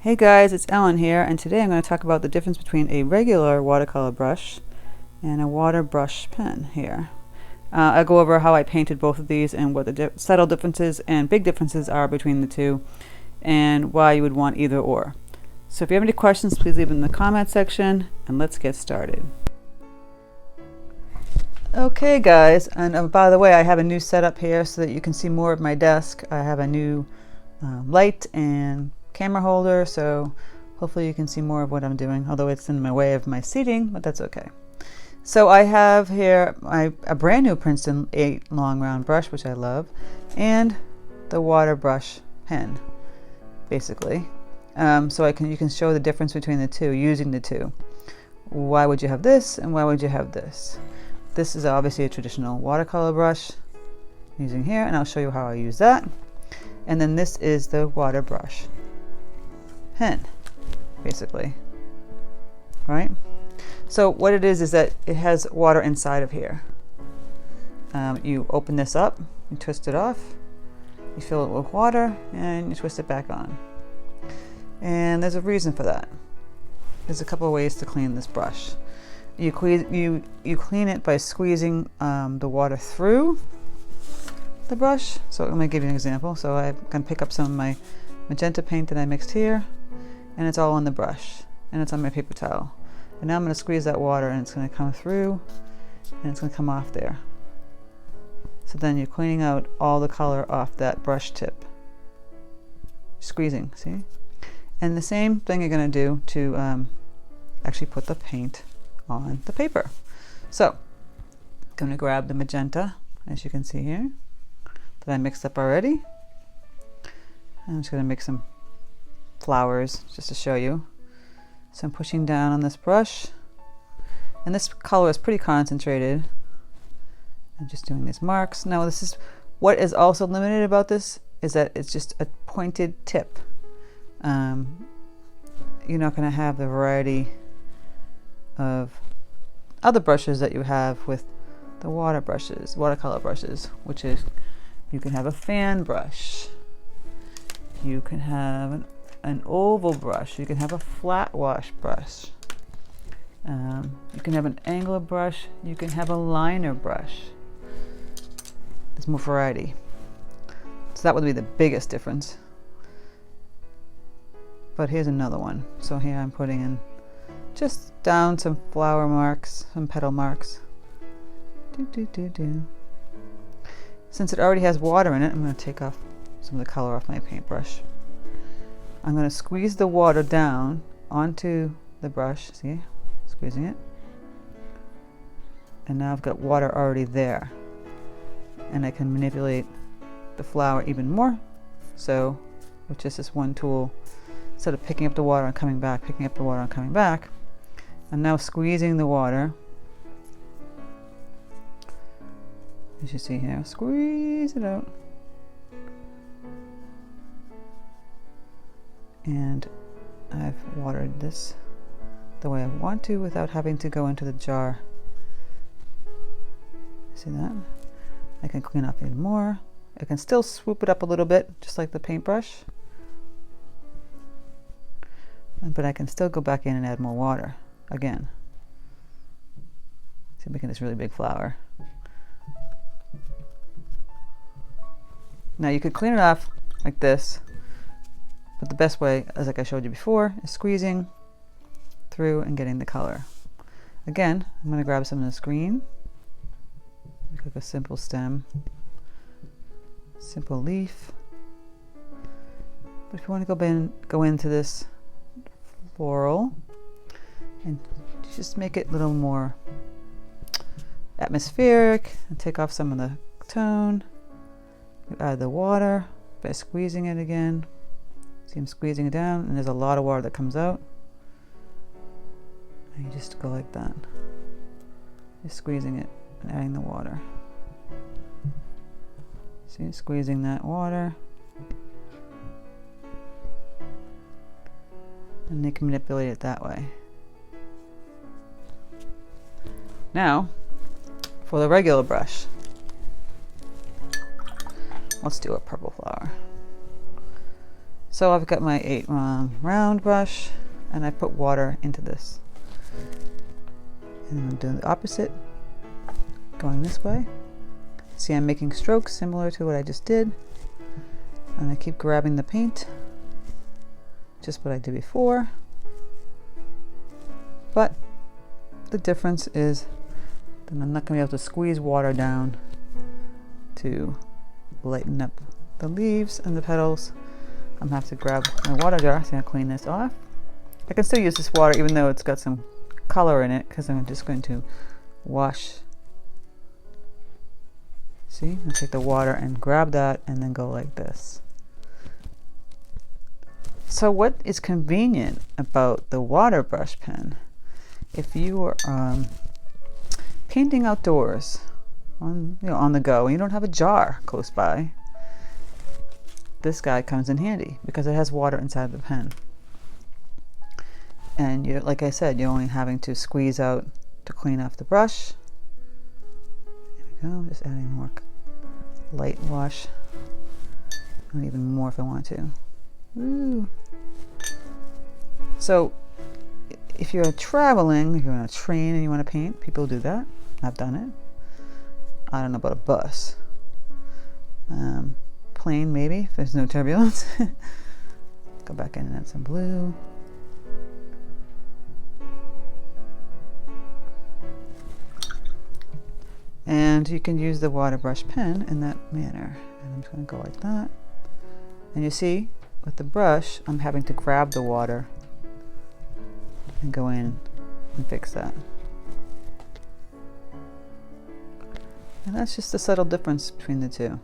Hey guys, it's Ellen here, and today I'm going to talk about the difference between a regular watercolor brush and a water brush pen here. I'll go over how I painted both of these and what the subtle differences and big differences are between the two, and why you would want either or. So if you have any questions, please leave them in the comment section, and let's get started. Okay guys, and by the way, I have a new setup here so that you can see more of my desk. I have a new light and camera holder, so hopefully you can see more of what I'm doing, although it's in my way of my seating, but that's okay. So I have here a brand new Princeton 8 long round brush, which I love, and the water brush pen, basically. So you can show the difference between the two using the two. Why would you have this and why would you have this? This is obviously a traditional watercolor brush using here, and I'll show you how I use that. And then this is the water brush pen, basically, right? So what it is that it has water inside of here. You open this up, you twist it off, you fill it with water, and you twist it back on. And there's a reason for that. There's a couple of ways to clean this brush. You clean it by squeezing the water through the brush. So let me give you an example. So I'm going to pick up some of my magenta paint that I mixed here, and it's all on the brush, and it's on my paper towel. And now I'm going to squeeze that water, and it's going to come through, and it's going to come off there. So then you're cleaning out all the color off that brush tip. Squeezing, see? And the same thing you're going to do to actually put the paint on the paper. So I'm going to grab the magenta, as you can see here, that I mixed up already. I'm just going to make some flowers just to show you. So I'm pushing down on this brush, and this color is pretty concentrated. I'm just doing these marks. Now this is what is also limited about this, is that it's just a pointed tip. You're not going to have the variety of other brushes that you have with the watercolor brushes, which is you can have a fan brush, you can have an oval brush, you can have a flat wash brush, you can have an angular brush, you can have a liner brush. There's more variety. So that would be the biggest difference. But here's another one. So here I'm putting in just down some flower marks, some petal marks. Since it already has water in it, I'm going to take off some of the color off my paintbrush. I'm going to squeeze the water down onto the brush, see, squeezing it. And now I've got water already there. And I can manipulate the flower even more. So with just this one tool, instead of picking up the water and coming back, picking up the water and coming back, I'm now squeezing the water. As you see here, squeeze it out. And I've watered this the way I want to without having to go into the jar. See that? I can clean up even more. I can still swoop it up a little bit, just like the paintbrush. But I can still go back in and add more water again. See, I'm making this really big flower. Now you could clean it off like this, but the best way, as like I showed you before, is squeezing through and getting the color. Again, I'm going to grab some of this green, make a simple stem, simple leaf. But if you want to go into this floral and just make it a little more atmospheric and take off some of the tone, you add the water by squeezing it again. See, I'm squeezing it down, and there's a lot of water that comes out. And you just go like that, just squeezing it and adding the water. See, squeezing that water. And they can manipulate it that way. Now, for the regular brush, let's do a purple flower. So I've got my 8 round brush, and I put water into this. And I'm doing the opposite, going this way. See, I'm making strokes similar to what I just did. And I keep grabbing the paint, just what I did before. But the difference is that I'm not going to be able to squeeze water down to lighten up the leaves and the petals. I'm going to have to grab my water jar, so I'm going to clean this off. I can still use this water even though it's got some color in it, because I'm just going to wash. See, I'm going to take the water and grab that and then go like this. So what is convenient about the water brush pen? If you are painting outdoors, on the go, and you don't have a jar close by, this guy comes in handy because it has water inside the pen. And you, like I said, you're only having to squeeze out to clean off the brush. There we go, just adding more light wash, and even more if I want to. Woo. So if you're traveling, if you're on a train and you want to paint, people do that. I've done it. I don't know about a bus. Plane maybe, if there's no turbulence. Go back in and add some blue. And you can use the water brush pen in that manner. And I'm just going to go like that. And you see, with the brush, I'm having to grab the water and go in and fix that. And that's just a subtle difference between the two.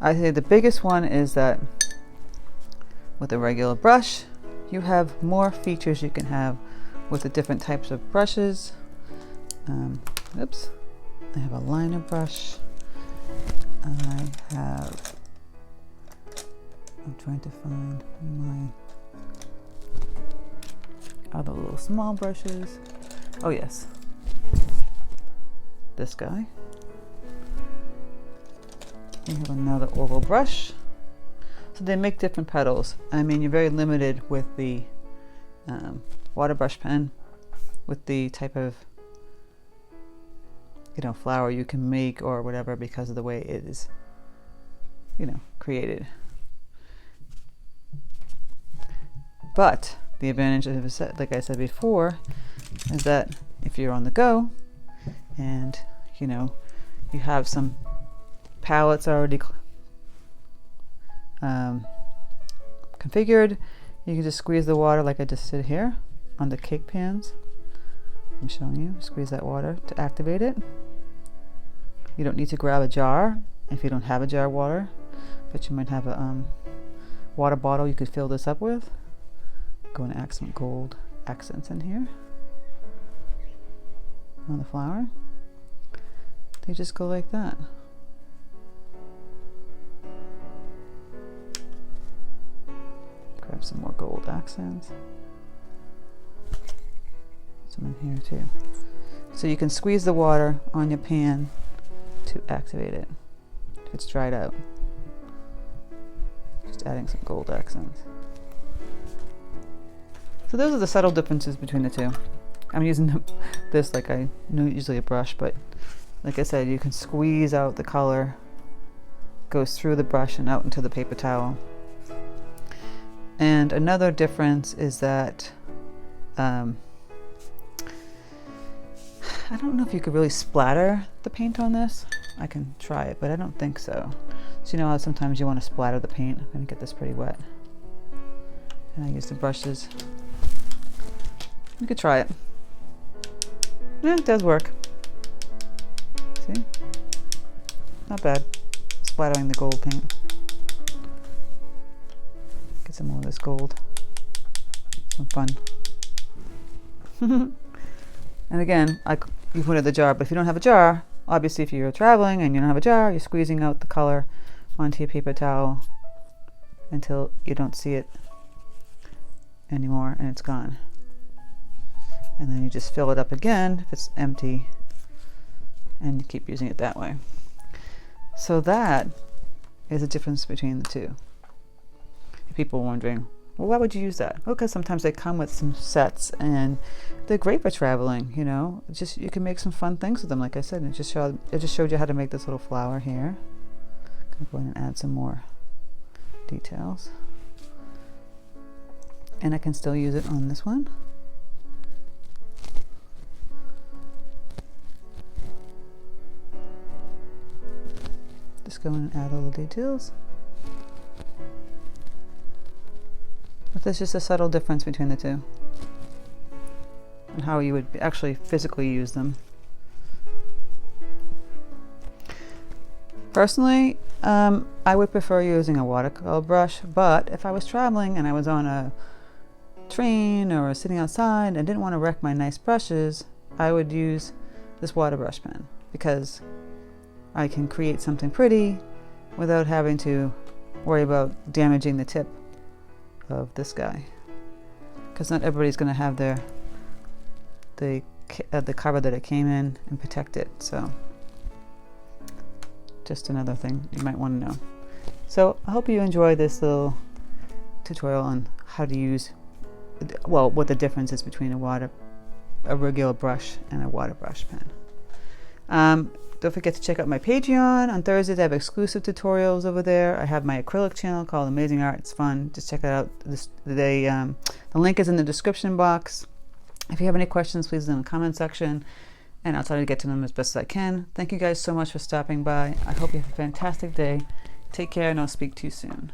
I say the biggest one is that with a regular brush, you have more features you can have with the different types of brushes. Oops, I have a liner brush. I'm trying to find my other little small brushes. Oh yes, this guy. We have another oval brush. So they make different petals. I mean, you're very limited with the water brush pen, with the type of flower you can make or whatever, because of the way it is created. But the advantage of it, like I said before, is that if you're on the go and you have some palettes already configured, you can just squeeze the water like I just did here on the cake pans. I'm showing you, squeeze that water to activate it. You don't need to grab a jar if you don't have a jar of water, but you might have a water bottle you could fill this up with. Go and add some gold accents in here on the flower. They just go like that. Grab some more gold accents. Some in here too. So you can squeeze the water on your pan to activate it if it's dried out. Just adding some gold accents. So those are the subtle differences between the two. I'm using this like I usually a brush, but like I said, you can squeeze out the color, goes through the brush and out into the paper towel. And another difference is that I don't know if you could really splatter the paint on this. I can try it, but I don't think so. So you know how sometimes you want to splatter the paint? I'm going to get this pretty wet. And I use the brushes. You could try it. Yeah, it does work. See? Not bad. Splattering the gold paint. Get some more of this gold. Some fun. And again, you put it in the jar, but if you don't have a jar, obviously if you're traveling and you don't have a jar, you're squeezing out the color onto your paper towel until you don't see it anymore and it's gone. And then you just fill it up again if it's empty and you keep using it that way. So that is the difference between the two. people wondering, well, why would you use that? Well, because sometimes they come with some sets and they're great for traveling, you know. Just you can make some fun things with them. Like I said, it just showed you how to make this little flower here. I'm going to go ahead and add some more details. And I can still use it on this one. Just go in and add little details. But there's just a subtle difference between the two and how you would actually physically use them. Personally, I would prefer using a watercolor brush, but if I was traveling and I was on a train or sitting outside and didn't want to wreck my nice brushes, I would use this water brush pen because I can create something pretty without having to worry about damaging the tip of this guy, because not everybody's going to have the cover that it came in and protect it. So just another thing you might want to know. So I hope you enjoy this little tutorial on how to use, well, what the difference is between a regular brush and a water brush pen. Don't forget to check out my Patreon. On Thursdays I have exclusive tutorials over there. I have my acrylic channel called Amazing Art. It's fun. Just check it out. The link is in the description box. If you have any questions, please leave in the comment section, and I'll try to get to them as best as I can. Thank you guys so much for stopping by. I hope you have a fantastic day. Take care, and I'll speak to you soon.